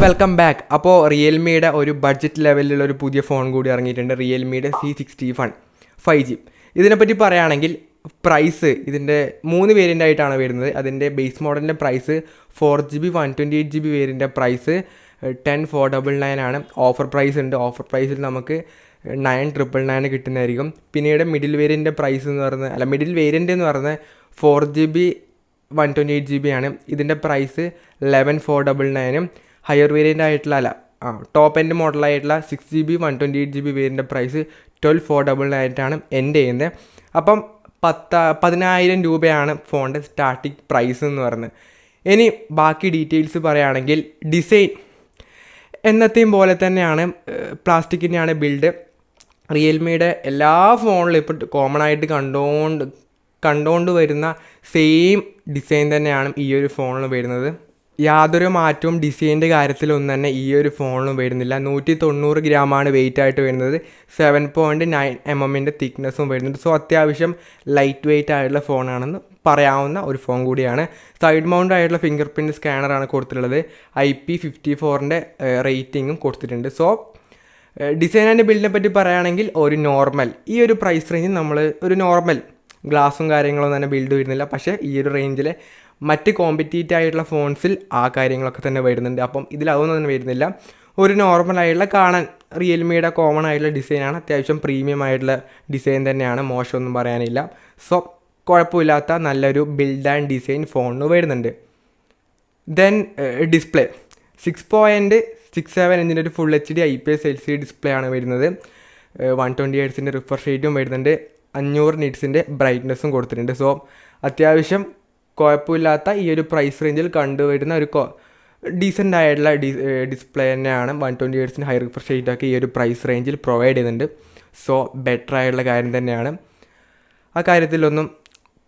Welcome back. അപ്പോൾ റിയൽമിയുടെ ഒരു budget ലെവലിലുള്ള ഒരു പുതിയ ഫോൺ കൂടി ഇറങ്ങിയിട്ടുണ്ട്, റിയൽമിയുടെ C61 5G. ഇതിനെപ്പറ്റി പറയുകയാണെങ്കിൽ പ്രൈസ് ഇതിൻ്റെ 3 വേരിയൻ്റ് ആയിട്ടാണ് വരുന്നത്. അതിൻ്റെ ബേസ് മോഡലിൻ്റെ പ്രൈസ് 4GB 128GB വേരിയൻ്റെ പ്രൈസ് 10,499 ആണ്. ഓഫർ പ്രൈസ് ഉണ്ട്. ഓഫർ പ്രൈസിൽ നമുക്ക് 9,999 കിട്ടുന്നതായിരിക്കും. പിന്നീട് മിഡിൽ വേരിയൻ്റെ പ്രൈസ് എന്ന് പറയുന്നത് മിഡിൽ വേരിയൻ്റ് എന്ന് പറയുന്നത് 4GB 128GB ആണ്. ഇതിൻ്റെ പ്രൈസ് 11,499. ഹയർ വേരിയൻ്റ് ആയിട്ടുള്ള ടോപ്പ് എൻഡ് മോഡലായിട്ടുള്ള 6GB 128GB വേരിയൻ്റെ പ്രൈസ് 12,499 എൻഡ് ചെയ്യുന്നത്. അപ്പം 10,000 രൂപയാണ് ഫോണിൻ്റെ സ്റ്റാർട്ടിങ് പ്രൈസ് എന്ന് പറയുന്നത്. ഇനി ബാക്കി ഡീറ്റെയിൽസ് പറയുകയാണെങ്കിൽ ഡിസൈൻ എന്നത്തെയും പോലെ തന്നെയാണ്, പ്ലാസ്റ്റിക്കിൻ്റെയാണ് ബിൽഡ്. റിയൽമിയുടെ എല്ലാ ഫോണിലും ഇപ്പോൾ കോമൺ ആയിട്ട് കണ്ടുകൊണ്ട് വരുന്ന സെയിം ഡിസൈൻ തന്നെയാണ് ഈ ഒരു ഫോണിൽ വരുന്നത്. യാതൊരു മാറ്റവും ഡിസൈൻ്റെ കാര്യത്തിലൊന്നും തന്നെ ഈ ഒരു ഫോണിലും വരുന്നില്ല. 190 ഗ്രാമാണ് വെയിറ്റ് ആയിട്ട് വരുന്നത്. 7.9 mm തിക്നെസ്സും വരുന്നുണ്ട്. സോ അത്യാവശ്യം ലൈറ്റ് വെയിറ്റ് ആയിട്ടുള്ള ഫോണാണെന്ന് പറയാവുന്ന ഒരു ഫോൺ കൂടിയാണ്. സൈഡ് മൗണ്ട് ആയിട്ടുള്ള ഫിംഗർ പ്രിൻറ്റ് സ്കാനറാണ് കൊടുത്തിട്ടുള്ളത്. IP54 റേറ്റിങ്ങും കൊടുത്തിട്ടുണ്ട്. സോ ഡിസൈൻ ആൻഡ് ബിൽഡിനെ പറ്റി പറയുകയാണെങ്കിൽ ഒരു നോർമൽ ഈ ഒരു പ്രൈസ് റേഞ്ചിൽ നമ്മൾ ഒരു നോർമൽ ഗ്ലാസും കാര്യങ്ങളൊന്നും തന്നെ ബിൽഡ് വരുന്നില്ല. പക്ഷേ ഈ ഒരു റേഞ്ചിൽ മറ്റ് കോമ്പറ്റീറ്റീവ് ആയിട്ടുള്ള ഫോൺസിൽ ആ കാര്യങ്ങളൊക്കെ തന്നെ വരുന്നുണ്ട്. അപ്പം ഇതിലതൊന്നും തന്നെ വരുന്നില്ല. ഒരു നോർമലായിട്ടുള്ള കാണാൻ റിയൽമിയുടെ കോമൺ ആയിട്ടുള്ള ഡിസൈനാണ്. അത്യാവശ്യം പ്രീമിയം ആയിട്ടുള്ള ഡിസൈൻ തന്നെയാണ്, മോശമൊന്നും പറയാനില്ല. സോ കുഴപ്പമില്ലാത്ത നല്ലൊരു ബിൽഡ് ആൻഡ് ഡിസൈൻ ഫോണിന് വരുന്നുണ്ട്. ദെൻ ഡിസ്പ്ലേ 6.67 ഇഞ്ചിൻ്റെ ഒരു full HD IPS LCD display ആണ് വരുന്നത്. 120 Hz റിഫ്രഷ് റേറ്റും വരുന്നുണ്ട്. 500 nits ബ്രൈറ്റ്നസ്സും കൊടുത്തിട്ടുണ്ട്. സോ അത്യാവശ്യം കുഴപ്പമില്ലാത്ത ഈ ഒരു പ്രൈസ് റേഞ്ചിൽ കണ്ടുവരുന്ന ഒരു ഡീസൻ്റ് ആയിട്ടുള്ള ഡിസ്പ്ലേ തന്നെയാണ്. 120 Hz ഹൈ റിഫ്രഷ് റേറ്റൊക്കെ ഈ ഒരു പ്രൈസ് റേഞ്ചിൽ പ്രൊവൈഡ് ചെയ്യുന്നുണ്ട്. സോ ബെറ്റർ ആയിട്ടുള്ള കാര്യം തന്നെയാണ്. ആ കാര്യത്തിലൊന്നും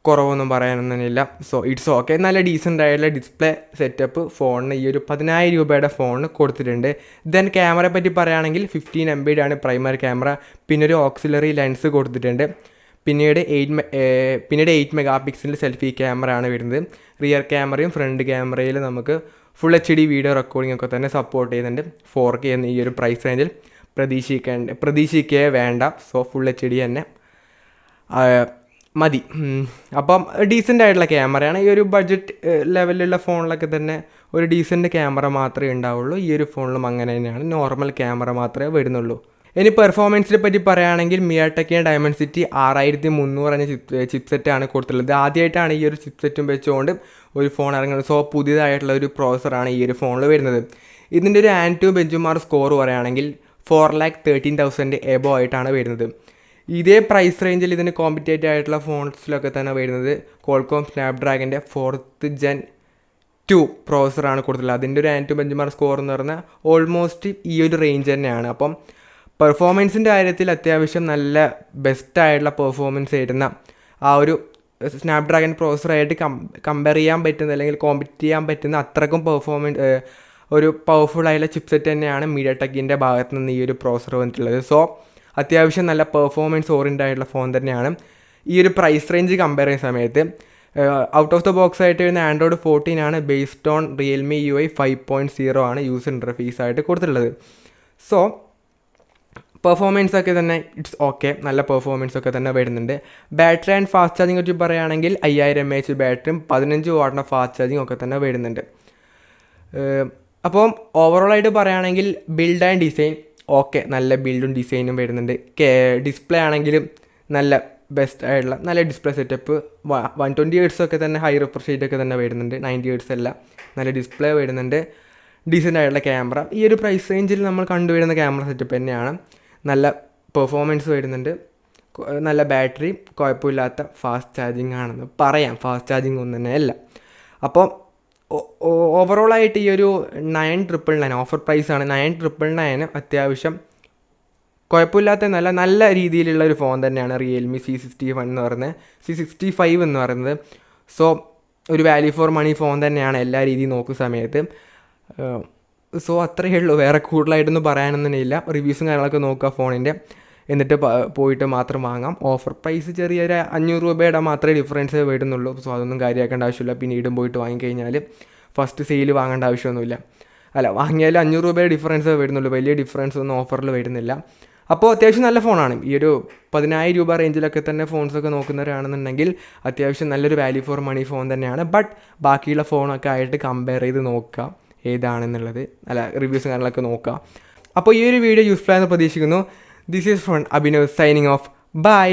കുറവൊന്നും പറയാനൊന്നുമില്ല. So it's okay. നല്ല ഡീസൻ്റ് ആയിട്ടുള്ള ഡിസ്പ്ലേ സെറ്റപ്പ് ഫോണിന് ഈ ഒരു 10,000 രൂപയുടെ ഫോണിന് കൊടുത്തിട്ടുണ്ട്. ദെൻ ക്യാമറയെ പറ്റി പറയുകയാണെങ്കിൽ 15 MB ആണ് പ്രൈമറി ക്യാമറ. പിന്നെ ഒരു ഓക്സിലറി ലെൻസ് കൊടുത്തിട്ടുണ്ട്. പിന്നീട് 8 MP സെൽഫി ക്യാമറ ആണ് വരുന്നത്. റിയർ ക്യാമറയും ഫ്രണ്ട് ക്യാമറയിൽ നമുക്ക് ഫുൾ HD വീഡിയോ റെക്കോർഡിംഗ് ഒക്കെ തന്നെ സപ്പോർട്ട് ചെയ്യുന്നുണ്ട്. 4K എന്ന ഈ ഒരു പ്രൈസ് റേഞ്ചിൽ പ്രതീക്ഷിക്കേ വേണ്ട. സോ ഫുൾ HD തന്നെ മതി. അപ്പം ഡീസൻ്റ് ആയിട്ടുള്ള ക്യാമറയാണ്. ഈ ഒരു ബഡ്ജറ്റ് ലെവലിലുള്ള ഫോണിലൊക്കെ തന്നെ ഒരു ഡീസൻറ്റ് ക്യാമറ മാത്രമേ ഉണ്ടാവുള്ളൂ. ഈ ഒരു ഫോണിലും അങ്ങനെ തന്നെയാണ്, നോർമൽ ക്യാമറ മാത്രമേ വരുന്നുള്ളൂ. ഇനി പെർഫോമൻസിനെ പറ്റി പറയുകയാണെങ്കിൽ മിയാടെക്കിൻ്റെ ഡയമൻസിറ്റി 6300 എന്ന ചിപ്സെറ്റാണ് കൊടുത്തിട്ടുള്ളത്. ആദ്യമായിട്ടാണ് ഈ ഒരു ചിപ്സെറ്റും വെച്ചുകൊണ്ട് ഒരു ഫോൺ ഇറങ്ങുന്നത്. സോ പുതിയതായിട്ടുള്ള ഒരു പ്രോസസ്സറാണ് ഈ ഒരു ഫോണിൽ വരുന്നത്. ഇതിൻ്റെ ഒരു ANTU ബെഞ്ചുമാർക്ക് സ്കോർ പറയുകയാണെങ്കിൽ 4,13,000 എബോ ആയിട്ടാണ് വരുന്നത്. ഇതേ പ്രൈസ് റേഞ്ചിൽ ഇതിന് കോമ്പറ്റേറ്റീവ് ആയിട്ടുള്ള ഫോൺസിലൊക്കെ തന്നെ വരുന്നത് ക്വാൾകോം സ്നാപ്ഡ്രാഗൻ്റെ 4th Gen 2 പ്രോസസ്സറാണ് കൊടുത്തിട്ടുള്ളത്. അതിൻ്റെ ഒരു ANTU ബെഞ്ചുമാർക്ക് സ്കോർ എന്ന് പറഞ്ഞാൽ ഓൾമോസ്റ്റ് ഈ ഒരു റേഞ്ച് തന്നെയാണ്. അപ്പം പെർഫോമൻസിൻ്റെ കാര്യത്തിൽ അത്യാവശ്യം നല്ല ബെസ്റ്റായിട്ടുള്ള പെർഫോമൻസ് തരുന്ന ആ ഒരു സ്നാപ്ഡ്രാഗൺ പ്രോസസ്സറായിട്ട് കമ്പയർ ചെയ്യാൻ പറ്റുന്ന അല്ലെങ്കിൽ കോമ്പറ്റ് ചെയ്യാൻ പറ്റുന്ന അത്രക്കും ഒരു പവർഫുൾ ആയിട്ടുള്ള ചിപ്സെറ്റ് തന്നെയാണ് മീഡിയാടെക്കിൻ്റെ ഭാഗത്ത് നിന്ന് ഈ ഒരു പ്രോസസ്സർ വന്നിട്ടുള്ളത്. സോ അത്യാവശ്യം നല്ല പെർഫോമൻസ് ഓറിയൻറ്റഡ് ആയിട്ടുള്ള ഫോൺ തന്നെയാണ്. ഈ ഒരു പ്രൈസ് റേഞ്ച് കമ്പയർ ചെയ്യുന്ന സമയത്ത് ഔട്ട് ഓഫ് ദ ബോക്സ് ആയിട്ട് വരുന്ന Android 14 ആണ്. ബേസ്ഡ് ഓൺ റിയൽമി UI 5.0 ആണ് യൂസർ ഇൻ്റർഫേസ് ആയിട്ട് കൊടുത്തിട്ടുള്ളത്. സോ പെർഫോമൻസ് ഒക്കെ തന്നെ ഇറ്റ്സ് ഓക്കെ, നല്ല പെർഫോമൻസ് ഒക്കെ തന്നെ വരുന്നുണ്ട്. ബാറ്ററി ആൻഡ് ഫാസ്റ്റ് ചാർജിങ് പറ്റി പറയുകയാണെങ്കിൽ 5000 mAh ബാറ്ററിയും 15 വാട്ടിൻ്റെ ഫാസ്റ്റ് ചാർജിങ് ഒക്കെ തന്നെ വരുന്നുണ്ട്. അപ്പം ഓവറോളായിട്ട് പറയുകയാണെങ്കിൽ ബിൽഡ് ആൻഡ് ഡിസൈൻ ഓക്കെ, നല്ല ബിൽഡും ഡിസൈനും വരുന്നുണ്ട്. ഡിസ്പ്ലേ ആണെങ്കിലും നല്ല ബെസ്റ്റ് ആയിട്ടുള്ള നല്ല ഡിസ്പ്ലേ സെറ്റപ്പ്. 120 Hz ഒക്കെ തന്നെ ഹൈ റിഫ്രഷ് റേറ്റ് ഒക്കെ തന്നെ വരുന്നുണ്ട്. 90 Hz അല്ല, നല്ല ഡിസ്പ്ലേ വരുന്നുണ്ട്. ഡീസൻ്റ് ആയിട്ടുള്ള ക്യാമറ ഈ ഒരു പ്രൈസ് റേഞ്ചിൽ നമ്മൾ കണ്ടുവരുന്ന ക്യാമറ സെറ്റപ്പ് തന്നെയാണ്. നല്ല പെർഫോമൻസ് വരുന്നുണ്ട്. നല്ല ബാറ്ററി, കുഴപ്പമില്ലാത്ത ഫാസ്റ്റ് ചാർജിങ് ആണെന്ന് പറയാം. ഫാസ്റ്റ് ചാർജിങ് ഒന്നും തന്നെ അല്ല. അപ്പോൾ ഓവറോളായിട്ട് ഈ ഒരു 9,999 ഓഫർ പ്രൈസാണ്. 9,999 അത്യാവശ്യം കുഴപ്പമില്ലാത്ത നല്ല രീതിയിലുള്ള ഒരു ഫോൺ തന്നെയാണ് റിയൽമി C61 എന്ന് പറയുന്നത്, C65 എന്ന് പറയുന്നത്. സോ ഒരു വാല്യൂ ഫോർ മണി ഫോൺ തന്നെയാണ് എല്ലാ രീതിയും നോക്കുന്ന സമയത്ത്. സോ അത്രയേ ഉള്ളൂ, വേറെ കൂടുതലായിട്ടൊന്നും പറയാനൊന്നും ഇല്ല. റിവ്യൂസും കാര്യങ്ങളൊക്കെ നോക്കുക ഫോണിൻ്റെ, എന്നിട്ട് പോയിട്ട് മാത്രം വാങ്ങാം. ഓഫർ പ്രൈസ് ചെറിയൊരു 500 രൂപയുടെ മാത്രമേ ഡിഫറൻസ് വരുന്നുള്ളൂ. സോ അതൊന്നും കാര്യമാക്കേണ്ട ആവശ്യമില്ല. പിന്നീടും പോയിട്ട് വാങ്ങിക്കഴിഞ്ഞാൽ ഫസ്റ്റ് സെയിൽ വാങ്ങേണ്ട ആവശ്യമൊന്നുമില്ല. വാങ്ങിയാൽ 500 രൂപയുടെ ഡിഫറൻസ് വരുന്നുള്ളൂ, വലിയ ഡിഫറൻസ് ഒന്നും ഓഫറിൽ വരുന്നില്ല. അപ്പോൾ അത്യാവശ്യം നല്ല ഫോണാണ്. ഈ ഒരു 10,000 രൂപ റേഞ്ചിലൊക്കെ തന്നെ ഫോൺസൊക്കെ നോക്കുന്നവരാണെന്നുണ്ടെങ്കിൽ അത്യാവശ്യം നല്ലൊരു വാല്യൂ ഫോർ മണി ഫോൺ തന്നെയാണ്. ബട്ട് ബാക്കിയുള്ള ഫോണൊക്കെ ആയിട്ട് കമ്പയർ ചെയ്ത് നോക്കുക ഏതാണെന്നുള്ളത്, റിവ്യൂസും കാര്യങ്ങളൊക്കെ നോക്കുക. അപ്പോൾ ഈ ഒരു വീഡിയോ യൂസ്ഫുൾ ആണെന്ന് പ്രതീക്ഷിക്കുന്നു. This is from Abhinav signing off. By.